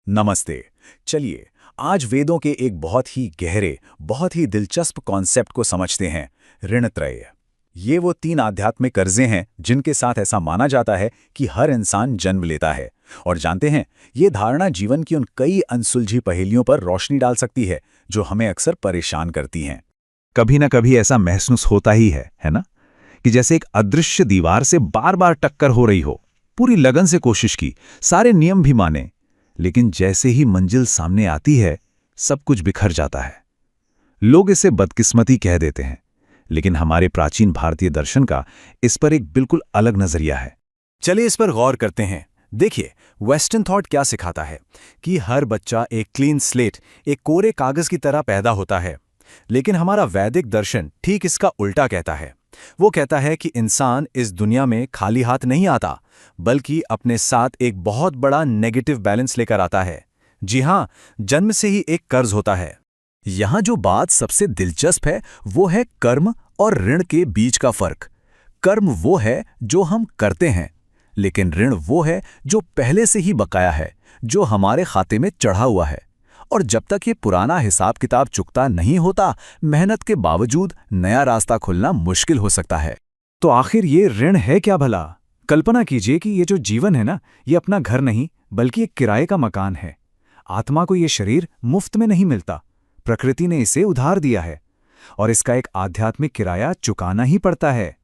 नमस्ते। चलिए आज वेदों के एक बहुत ही गहरे, बहुत ही दिलचस्प कॉन्सेप्ट को समझते हैं, ऋणत्रय। ये वो तीन आध्यात्मिक कर्जे हैं जिनके साथ ऐसा माना जाता है कि हर इंसान जन्म लेता है। और जानते हैं, ये धारणा जीवन की उन कई अनसुलझी पहेलियों पर रोशनी डाल सकती है जो हमें अक्सर परेशान करती हैं। कभी ना कभी ऐसा महसूस होता ही है ना? कि जैसे एक अदृश्य दीवार से बार बार टक्कर हो रही हो। पूरी लगन से कोशिश की, सारे नियम भी माने, लेकिन जैसे ही मंजिल सामने आती है सब कुछ बिखर जाता है। लोग इसे बदकिस्मती कह देते हैं, लेकिन हमारे प्राचीन भारतीय दर्शन का इस पर एक बिल्कुल अलग नजरिया है। चलिए इस पर गौर करते हैं। देखिए, वेस्टर्न थॉट क्या सिखाता है कि हर बच्चा एक क्लीन स्लेट, एक कोरे कागज की तरह पैदा होता है। लेकिन हमारा वैदिक दर्शन ठीक इसका उल्टा कहता है। वो कहता है कि इंसान इस दुनिया में खाली हाथ नहीं आता, बल्कि अपने साथ एक बहुत बड़ा नेगेटिव बैलेंस लेकर आता है। जी हां, जन्म से ही एक कर्ज होता है। यहां जो बात सबसे दिलचस्प है वो है कर्म और ऋण के बीच का फर्क। कर्म वो है जो हम करते हैं, लेकिन ऋण वो है जो पहले से ही बकाया है, जो हमारे खाते में चढ़ा हुआ है। और जब तक ये पुराना हिसाब किताब चुकता नहीं होता, मेहनत के बावजूद नया रास्ता खुलना मुश्किल हो सकता है। तो आखिर ये ऋण है क्या भला? कल्पना कीजिए कि ये जो जीवन है ना, ये अपना घर नहीं बल्कि एक किराए का मकान है। आत्मा को ये शरीर मुफ्त में नहीं मिलता, प्रकृति ने इसे उधार दिया है और इसका एक आध्यात्मिक किराया चुकाना ही पड़ता है।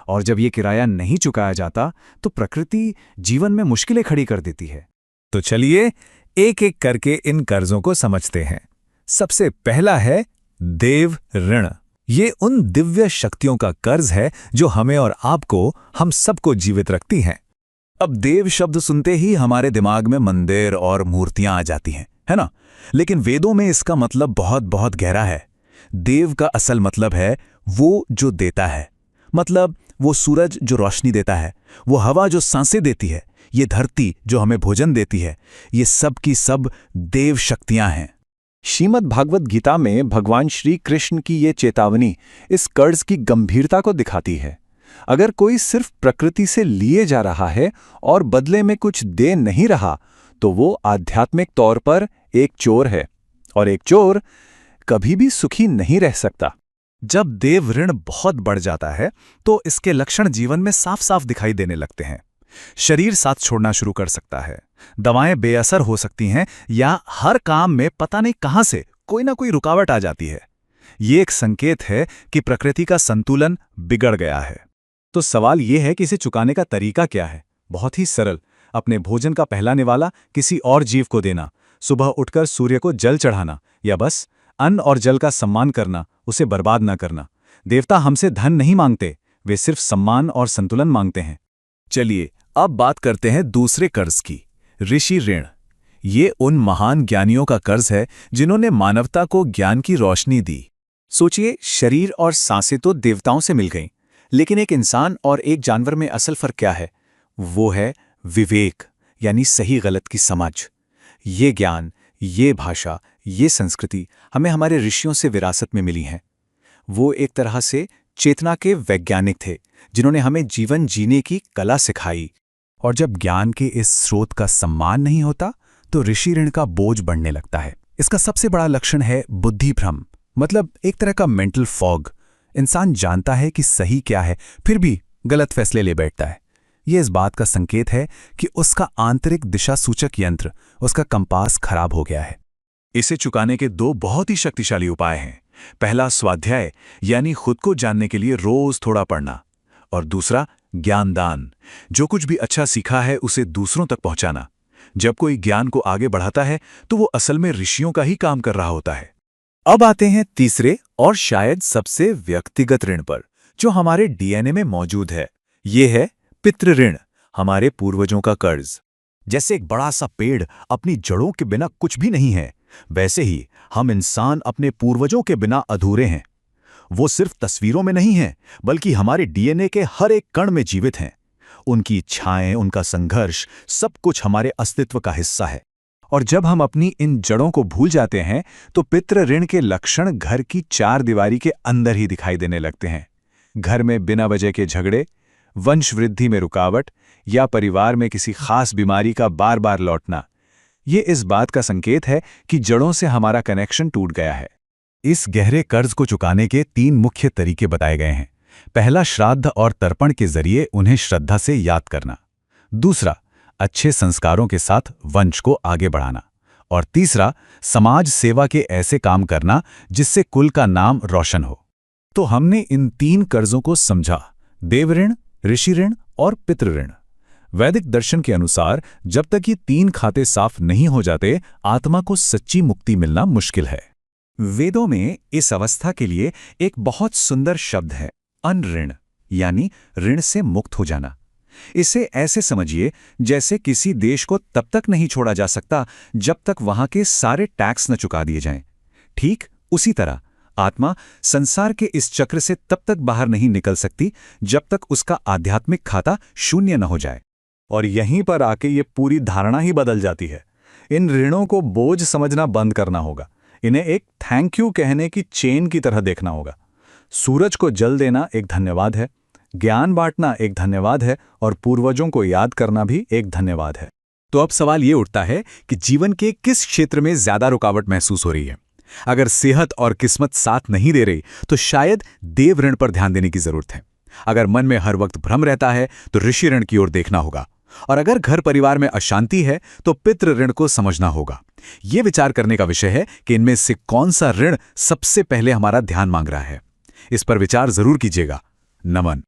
और जब ये किराया नहीं चुकाया जाता तो प्रकृति जीवन में मुश्किलें खड़ी कर देती है। तो चलिए एक एक करके इन कर्जों को समझते हैं। सबसे पहला है देव ऋण। ये उन दिव्य शक्तियों का कर्ज है जो हमें और आपको, हम सबको जीवित रखती हैं। अब देव शब्द सुनते ही हमारे दिमाग में मंदिर और मूर्तियां आ जाती हैं, है ना? लेकिन वेदों में इसका मतलब बहुत बहुत गहरा है। देव का असल मतलब है वो जो देता है। मतलब वो सूरज जो रोशनी देता है, वो हवा जो सांसें देती है, ये धरती जो हमें भोजन देती है, ये सब की सब देव शक्तियां हैं। श्रीमद् भागवत गीता में भगवान श्री कृष्ण की ये चेतावनी इस कर्ज की गंभीरता को दिखाती है। अगर कोई सिर्फ प्रकृति से लिए जा रहा है और बदले में कुछ दे नहीं रहा, तो वो आध्यात्मिक तौर पर एक चोर है, और एक चोर कभी भी सुखी नहीं रह सकता। जब देव ऋण बहुत बढ़ जाता है तो इसके लक्षण जीवन में साफ साफ दिखाई देने लगते हैं। शरीर साथ छोड़ना शुरू कर सकता है, दवाएं बेअसर हो सकती हैं, या हर काम में पता नहीं कहां से कोई ना कोई रुकावट आ जाती है। ये एक संकेत है कि प्रकृति का संतुलन बिगड़ गया है। तो सवाल ये है कि इसे चुकाने का तरीका क्या है? बहुत ही सरल। अपने भोजन का पहला निवाला किसी और जीव को देना, सुबह उठकर सूर्य को जल चढ़ाना, या बस अन्न और जल का सम्मान करना, उसे बर्बाद न करना। देवता हमसे धन नहीं मांगते, वे सिर्फ सम्मान और संतुलन मांगते हैं। चलिए अब बात करते हैं दूसरे कर्ज की, ऋषि ऋण। ये उन महान ज्ञानियों का कर्ज है जिन्होंने मानवता को ज्ञान की रोशनी दी। सोचिए, शरीर और सांसें तो देवताओं से मिल गईं, लेकिन एक इंसान और एक जानवर में असल फर्क क्या है? वो है विवेक, यानी सही गलत की समझ। ये ज्ञान, ये भाषा, ये संस्कृति हमें हमारे ऋषियों से विरासत में मिली हैं। वो एक तरह से चेतना के वैज्ञानिक थे जिन्होंने हमें जीवन जीने की कला सिखाई। और जब ज्ञान के इस स्रोत का सम्मान नहीं होता तो ऋषि ऋण का बोझ बढ़ने लगता है। इसका सबसे बड़ा लक्षण है बुद्धि भ्रम, मतलब एक तरह का मेंटल फॉग। इंसान जानता है कि सही क्या है, फिर भी गलत फैसले ले बैठता है। यह इस बात का संकेत है कि उसका आंतरिक दिशा सूचक यंत्र, उसका कंपास खराब हो गया है। इसे चुकाने के दो बहुत ही शक्तिशाली उपाय हैं। पहला स्वाध्याय, यानी खुद को जानने के लिए रोज थोड़ा पढ़ना, और दूसरा ज्ञानदान, जो कुछ भी अच्छा सीखा है उसे दूसरों तक पहुंचाना। जब कोई ज्ञान को आगे बढ़ाता है तो वो असल में ऋषियों का ही काम कर रहा होता है। अब आते हैं तीसरे और शायद सबसे व्यक्तिगत ऋण पर, जो हमारे डीएनए में मौजूद है। ये है पितृ ऋण, हमारे पूर्वजों का कर्ज। जैसे एक बड़ा सा पेड़ अपनी जड़ों के बिना कुछ भी नहीं है, वैसे ही हम इंसान अपने पूर्वजों के बिना अधूरे हैं। वो सिर्फ तस्वीरों में नहीं हैं, बल्कि हमारे डीएनए के हर एक कण में जीवित हैं। उनकी इच्छाएं, उनका संघर्ष, सब कुछ हमारे अस्तित्व का हिस्सा है। और जब हम अपनी इन जड़ों को भूल जाते हैं तो पितृ ऋण के लक्षण घर की चार दीवारी के अंदर ही दिखाई देने लगते हैं। घर में बिना वजह के झगड़े, वंश वृद्धि में रुकावट, या परिवार में किसी खास बीमारी का बार बार लौटना। ये इस बात का संकेत है कि जड़ों से हमारा कनेक्शन टूट गया है। इस गहरे कर्ज को चुकाने के 3 मुख्य तरीके बताए गए हैं। पहला, श्राद्ध और तर्पण के जरिए उन्हें श्रद्धा से याद करना। दूसरा, अच्छे संस्कारों के साथ वंश को आगे बढ़ाना। और तीसरा, समाज सेवा के ऐसे काम करना जिससे कुल का नाम रोशन हो। तो हमने इन 3 कर्जों को समझा: देव ऋण, ऋषि ऋण और पितृ ऋण। वैदिक दर्शन के अनुसार जब तक ये 3 खाते साफ नहीं हो जाते, आत्मा को सच्ची मुक्ति मिलना मुश्किल है। वेदों में इस अवस्था के लिए एक बहुत सुंदर शब्द है, अनऋण, यानी ऋण से मुक्त हो जाना। इसे ऐसे समझिए जैसे किसी देश को तब तक नहीं छोड़ा जा सकता जब तक वहां के सारे टैक्स न चुका दिए जाएं। ठीक उसी तरह आत्मा संसार के इस चक्र से तब तक बाहर नहीं निकल सकती जब तक उसका आध्यात्मिक खाता शून्य न हो जाए। और यहीं पर आके ये पूरी धारणा ही बदल जाती है। इन ऋणों को बोझ समझना बंद करना होगा। इन्हें एक थैंक यू कहने की चेन की तरह देखना होगा। सूरज को जल देना एक धन्यवाद है, ज्ञान बांटना एक धन्यवाद है, और पूर्वजों को याद करना भी एक धन्यवाद है। तो अब सवाल ये उठता है कि जीवन के किस क्षेत्र में ज्यादा रुकावट महसूस हो रही है? अगर सेहत और किस्मत साथ नहीं दे रही तो शायद देव ऋण पर ध्यान देने की जरूरत है। अगर मन में हर वक्त भ्रम रहता है तो ऋषि ऋण की ओर देखना होगा। और अगर घर परिवार में अशांति है तो पितृ ऋण को समझना होगा। यह विचार करने का विषय है कि इनमें से कौन सा ऋण सबसे पहले हमारा ध्यान मांग रहा है। इस पर विचार जरूर कीजिएगा। नमन।